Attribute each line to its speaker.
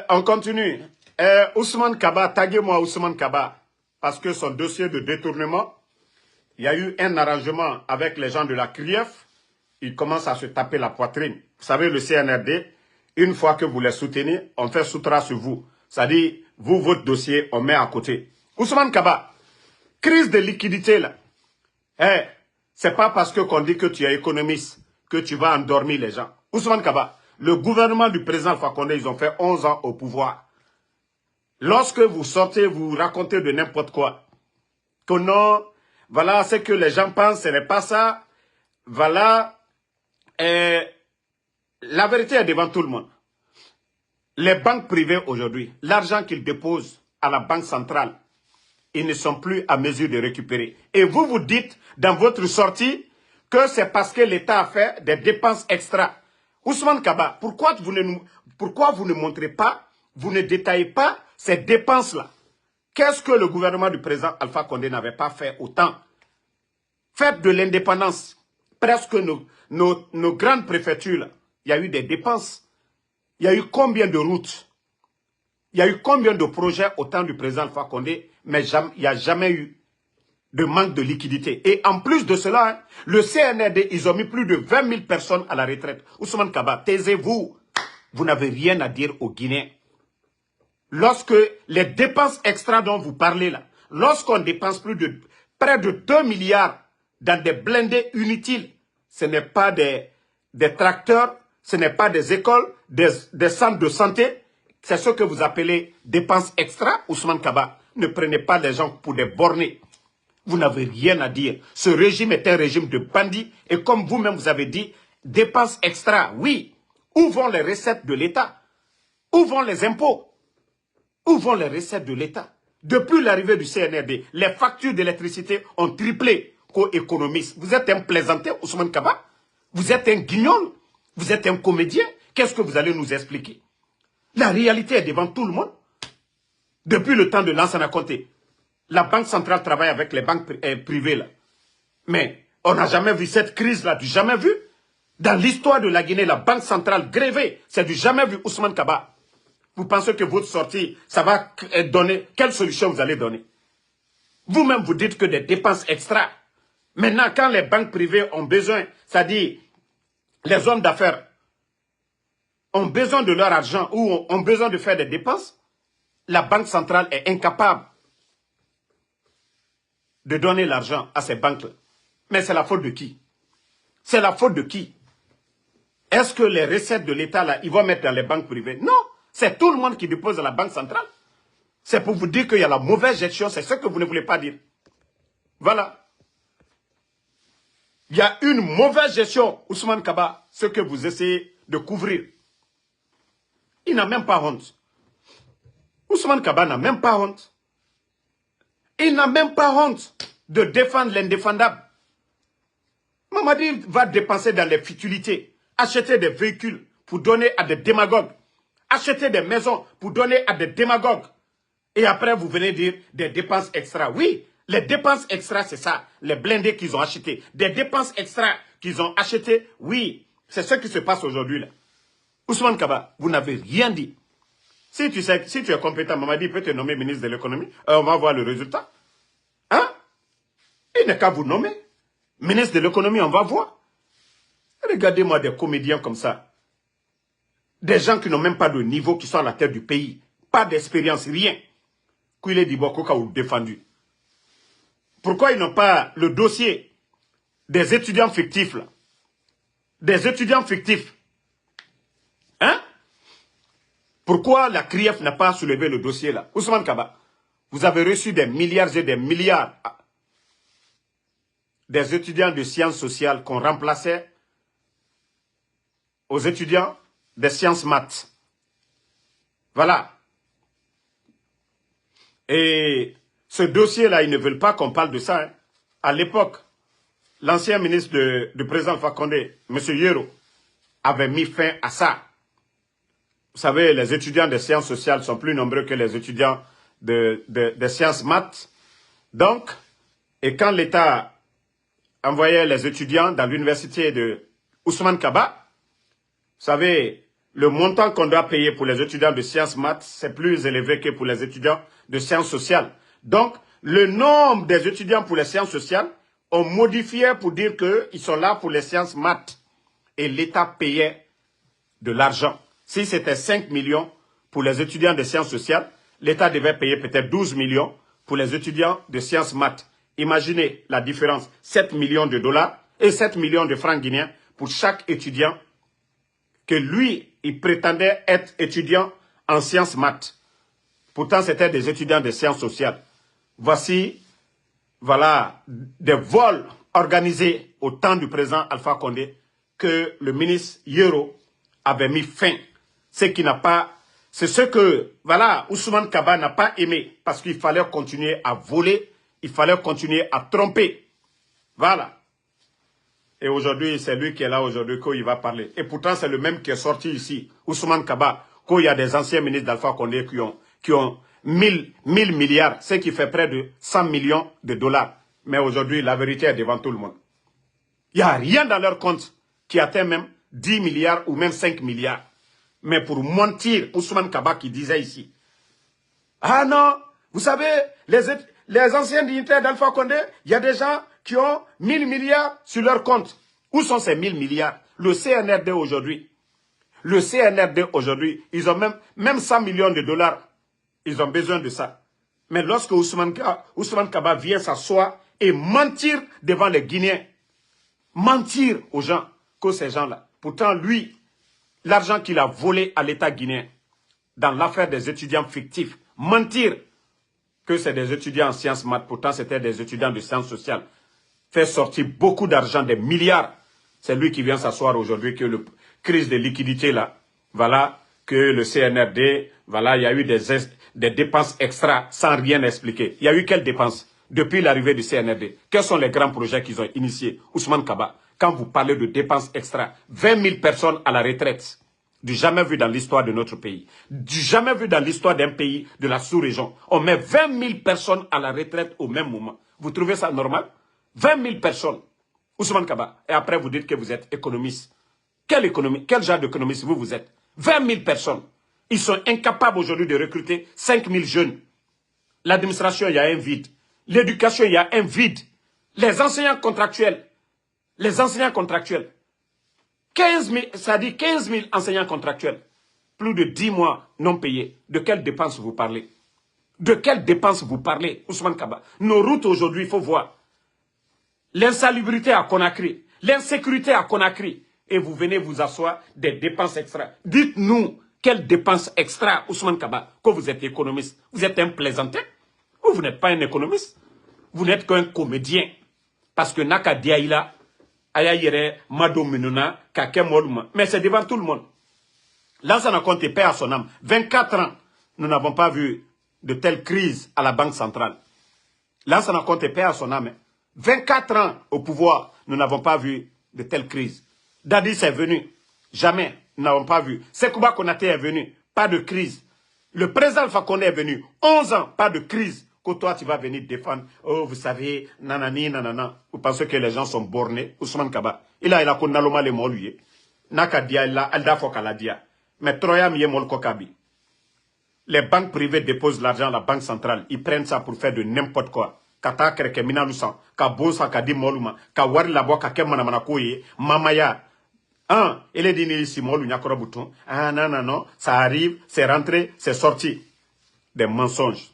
Speaker 1: On continue. Ousmane Kaba, taguez-moi Ousmane Kaba, parce que son dossier de détournement, il y a eu un arrangement avec les gens de la CRIEF, ils commencent à se taper la poitrine. Vous savez, le CNRD, une fois que vous les soutenez, on fait soutra sur vous. C'est-à-dire, vous, votre dossier, on met à côté. Ousmane Kaba, crise de liquidité là. C'est pas parce qu'on dit que tu es économiste que tu vas endormir les gens. Ousmane Kaba, le gouvernement du président Alpha Condé, ils ont fait 11 ans au pouvoir. Lorsque vous sortez, vous racontez de n'importe quoi. Que non, voilà ce que les gens pensent, ce n'est pas ça. Voilà. La vérité est devant tout le monde. Les banques privées aujourd'hui, l'argent qu'ils déposent à la banque centrale, ils ne sont plus à mesure de récupérer. Et vous vous dites dans votre sortie que c'est parce que l'État a fait des dépenses extra. Ousmane Kaba, pourquoi vous ne montrez pas, vous ne détaillez pas ces dépenses-là? Qu'est-ce que le gouvernement du président Alpha Condé n'avait pas fait autant? Faites de l'indépendance. Presque nos grandes préfectures, là, il y a eu des dépenses. Il y a eu combien de routes? Il y a eu combien de projets au temps du président Alpha Condé? Mais il n'y a jamais eu de manque de liquidité. Et en plus de cela, hein, le CNRD, ils ont mis plus de 20 000 personnes à la retraite. Ousmane Kaba, taisez-vous. Vous n'avez rien à dire aux Guinéens. Lorsque les dépenses extra dont vous parlez là, lorsqu'on dépense près de 2 milliards dans des blindés inutiles, ce n'est pas des tracteurs, ce n'est pas des écoles, des centres de santé, c'est ce que vous appelez dépenses extra, Ousmane Kaba. Ne prenez pas les gens pour des bornés. Vous n'avez rien à dire. Ce régime est un régime de bandits. Et comme vous-même vous avez dit, dépenses extra, oui. Où vont les recettes de l'État? Où vont les impôts? Où vont les recettes de l'État? Depuis l'arrivée du CNRD, les factures d'électricité ont triplé qu'aux économistes. Vous êtes un plaisantin, Ousmane Kaba? Vous êtes un guignol? Vous êtes un comédien? Qu'est-ce que vous allez nous expliquer? La réalité est devant tout le monde. Depuis le temps de Lansana Conté, la Banque centrale travaille avec les banques privées. Là. Mais on n'a jamais vu cette crise-là, du jamais vu. Dans l'histoire de la Guinée, la Banque centrale grévée, c'est du jamais vu, Ousmane Kaba. Vous pensez que votre sortie, ça va donner, quelle solution vous allez donner? Vous-même, vous dites que des dépenses extra. Maintenant, quand les banques privées ont besoin, c'est-à-dire les hommes d'affaires ont besoin de leur argent ou ont besoin de faire des dépenses, la Banque centrale est incapable de donner l'argent à ces banques-là. Mais c'est la faute de qui? C'est la faute de qui? Est-ce que les recettes de l'État, là, ils vont mettre dans les banques privées? Non, c'est tout le monde qui dépose à la Banque centrale. C'est pour vous dire qu'il y a la mauvaise gestion, c'est ce que vous ne voulez pas dire. Voilà. Il y a une mauvaise gestion, Ousmane Kaba, ce que vous essayez de couvrir. Il n'a même pas honte. Ousmane Kaba n'a même pas honte. Il n'a même pas honte de défendre l'indéfendable. Mamadi va dépenser dans les futilités, acheter des véhicules pour donner à des démagogues, acheter des maisons pour donner à des démagogues. Et après, vous venez dire des dépenses extra. Oui, les dépenses extra, c'est ça, les blindés qu'ils ont achetés. Des dépenses extra qu'ils ont achetées, oui, c'est ce qui se passe aujourd'hui là. Ousmane Kaba, vous n'avez rien dit. Si tu es compétent, Mamadi peut te nommer ministre de l'économie. On va voir le résultat. Hein? Il n'est qu'à vous nommer. Ministre de l'économie, on va voir. Regardez-moi des comédiens comme ça. Des gens qui n'ont même pas de niveau, qui sont à la tête du pays. Pas d'expérience, rien. Qu'il est dit Bokoka ou défendu. Pourquoi ils n'ont pas le dossier des étudiants fictifs là? Des étudiants fictifs. Hein? Pourquoi la CRIEF n'a pas soulevé le dossier là? Ousmane Kaba, vous avez reçu des milliards et des milliards des étudiants de sciences sociales qu'on remplaçait aux étudiants des sciences maths. Voilà. Et ce dossier-là, ils ne veulent pas qu'on parle de ça. Hein. À l'époque, l'ancien ministre du président Alpha Condé, M. Yero, avait mis fin à ça. Vous savez, les étudiants des sciences sociales sont plus nombreux que les étudiants des sciences maths. Donc, et quand l'État envoyait les étudiants dans l'université de Ousmane Kaba, vous savez, le montant qu'on doit payer pour les étudiants de sciences maths, c'est plus élevé que pour les étudiants de sciences sociales. Donc, le nombre des étudiants pour les sciences sociales ont modifié pour dire qu'ils sont là pour les sciences maths. Et l'État payait de l'argent. Si c'était 5 millions pour les étudiants de sciences sociales, l'État devait payer peut-être 12 millions pour les étudiants de sciences maths. Imaginez la différence, 7 millions de dollars et 7 millions de francs guinéens pour chaque étudiant que lui, il prétendait être étudiant en sciences maths. Pourtant, c'était des étudiants de sciences sociales. Voici, voilà, des vols organisés au temps du président Alpha Condé que le ministre Yero avait mis fin. C'est ce que, voilà, Ousmane Kaba n'a pas aimé parce qu'il fallait continuer à voler, il fallait continuer à tromper. Voilà. Et aujourd'hui, c'est lui qui est là aujourd'hui, qu'il va parler. Et pourtant, c'est le même qui est sorti ici, Ousmane Kaba, qu'il y a des anciens ministres d'Alpha Condé qui ont 1000 milliards, ce qui fait près de 100 millions de dollars. Mais aujourd'hui, la vérité est devant tout le monde. Il n'y a rien dans leur compte qui atteint même 10 milliards ou même 5 milliards. Mais pour mentir, Ousmane Kaba qui disait ici, ah non, vous savez, les anciens dignitaires d'Alpha Condé, il y a des gens qui ont 1000 milliards sur leur compte. Où sont ces 1000 milliards? Le CNRD aujourd'hui. Le CNRD aujourd'hui, ils ont même 100 millions de dollars. Ils ont besoin de ça. Mais lorsque Ousmane Kaba vient s'asseoir et mentir devant les Guinéens, mentir aux gens, que ces gens-là, pourtant lui, l'argent qu'il a volé à l'État guinéen, dans l'affaire des étudiants fictifs, mentir que c'est des étudiants en sciences maths, pourtant c'était des étudiants de sciences sociales, fait sortir beaucoup d'argent, des milliards. C'est lui qui vient s'asseoir aujourd'hui que la crise de liquidité là, voilà, que le CNRD, voilà, il y a eu des dépenses extra sans rien expliquer. Il y a eu quelles dépenses depuis l'arrivée du CNRD? Quels sont les grands projets qu'ils ont initiés? Ousmane Kaba, quand vous parlez de dépenses extra, 20 000 personnes à la retraite, du jamais vu dans l'histoire de notre pays, du jamais vu dans l'histoire d'un pays de la sous-région. On met 20 000 personnes à la retraite au même moment. Vous trouvez ça normal? 20 000 personnes. Ousmane Kaba. Et après, vous dites que vous êtes économiste. Quel genre d'économiste vous êtes? 20 000 personnes. Ils sont incapables aujourd'hui de recruter 5 000 jeunes. L'administration, il y a un vide. L'éducation, il y a un vide. Les enseignants contractuels. 15 000, ça dit 15 000 enseignants contractuels. Plus de 10 mois non payés. De quelles dépenses vous parlez? De quelles dépenses vous parlez, Ousmane Kaba? Nos routes aujourd'hui, il faut voir. L'insalubrité à Conakry, l'insécurité à Conakry. Et vous venez vous asseoir des dépenses extra. Dites-nous, quelles dépenses extra, Ousmane Kaba, que vous êtes économiste? Vous êtes un plaisantin? Ou vous n'êtes pas un économiste? Vous n'êtes qu'un comédien. Parce que Naka Diaïla, Ayayere, Mado Minuna, Kake Moluma. Mais c'est devant tout le monde. Là, ça n'a compté paix à son âme. 24 ans, nous n'avons pas vu de telle crise à la Banque centrale. Là, ça n'a compté paix à son âme. 24 ans au pouvoir, nous n'avons pas vu de telle crise. Dadis est venu. Jamais, nous n'avons pas vu. Sekouba Konaté est venu. Pas de crise. Le président Alpha Condé est venu. 11 ans, pas de crise. Que toi, tu vas venir défendre. Oh, vous savez, nanani, nanana. Vous pensez que les gens sont bornés? Ousmane Kaba. Il a konnaloma le moluye. Naka dia, il a alda fokala dia. Mais Troya miye mol kokabi. Les banques privées déposent l'argent à la banque centrale. Ils prennent ça pour faire de n'importe quoi. Kata kreke minalusan. Ka bosa ka di moluma. Ka wari labo ka kemana manakoye. Mamaya. Il est dit ici, molu nyakora bouton. Ah, non, non, non. Ça arrive, c'est rentré, c'est sorti. Des mensonges.